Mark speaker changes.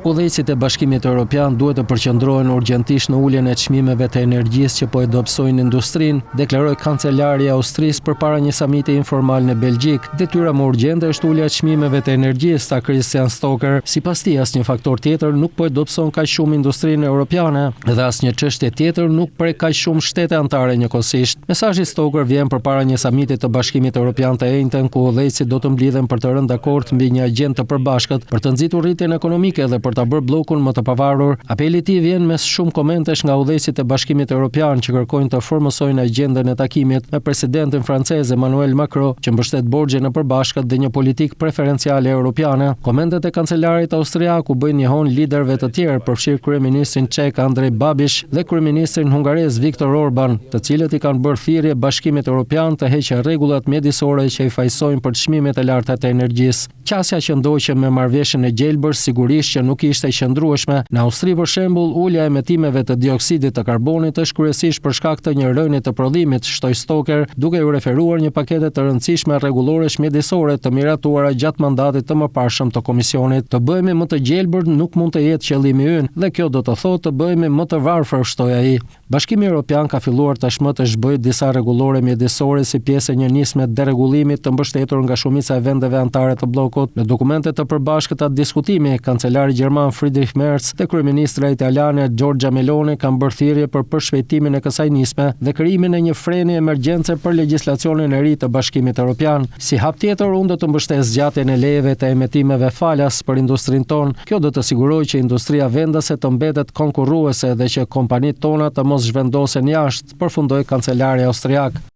Speaker 1: Udhëheqësit e Bashkimit Evropian duhet të përqendrohen urgjentisht në uljen e çmimeve të energjisë që po e dobësojnë industrinë, deklaroi kancelari i Austrisë përpara një samiti informal në Belgjik. Detyra më urgjente është ulja e çmimeve të energjisë, tha Christian Stoker. Sipas tij, asnjë faktor tjetër nuk po e dobëson kaq shumë industrinë europiane dhe asnjë çështje tjetër nuk prek kaq shumë shtete anëtare njëkohësisht. Mesazhi Stoker vjen përpara një samiti të Bashkimit Evropian të enjtën ku udhëheqësit do të mblidhen për të rënë dakord mbi një agjendë të përbashkët për të nxitur rritjen ekonomike dhe për ta bërë bllokun më të pavarur. Apeli i tij vjen mes shumë komentesh nga udhëheqësit e Bashkimit Evropian që kërkojnë të formosojnë agjendën e takimit me presidentin francez Emmanuel Macron, që mbështet borxhin e përbashkët dhe një politikë preferenciale europiane. Komentet e kancelarit austriak u bëjnë njehon liderëve të tjerë, përfshirë kryeministrin çek Andrej Babiš dhe kryeministrin hungarez Viktor Orban, të cilët i kanë bërë thirrje Bashkimit Evropian të heqë rregullat mjedisore që i fajsojnë për çmimet e larta të energjisë. Qasja që ndoqën me marrëveshjen e gjelbër sigurisht që nuk ishte e qëndrueshme. Në Austri, për shembull, ulja e emetimeve të dioksidit të karbonit është kryesisht për shkak të një rënie të prodhimit, shtoi Stoker, duke u referuar një pakete të rëndësishme rregulloresh mjedisore të miratuara gjatë mandatit të mëparshëm të Komisionit. Të bëhemi më të gjelbër nuk mund të jetë qëllimi ynë, dhe kjo do të thotë të bëhemi më të varfër, shtoi ai. Bashkimi Evropian ka filluar tashmë të zhbëjë disa rregullore mjedisore si pjesë e një nisme deregullimit të mbështetur nga shumica e vendeve anëtare të bllokut. Në dokumentet të përbashkëta të diskutimi, kancelari gjerman Friedrich Merz dhe kryeministra italiane Giorgia Meloni kanë bërë thirrje për përshpejtimin e kësaj nisme dhe krijimin e një freni emergjence për legjislacionin e ri të Bashkimit Evropian. Si hap tjetër, unë do të mbështes zgjatjen e lejeve të emetimeve falas për industrinë tonë. Kjo do të sigurojë që industria vendase të mbetet konkurruese dhe që kompanitë tona të mos zhvendosen jashtë, përfundoi kancelari austriak.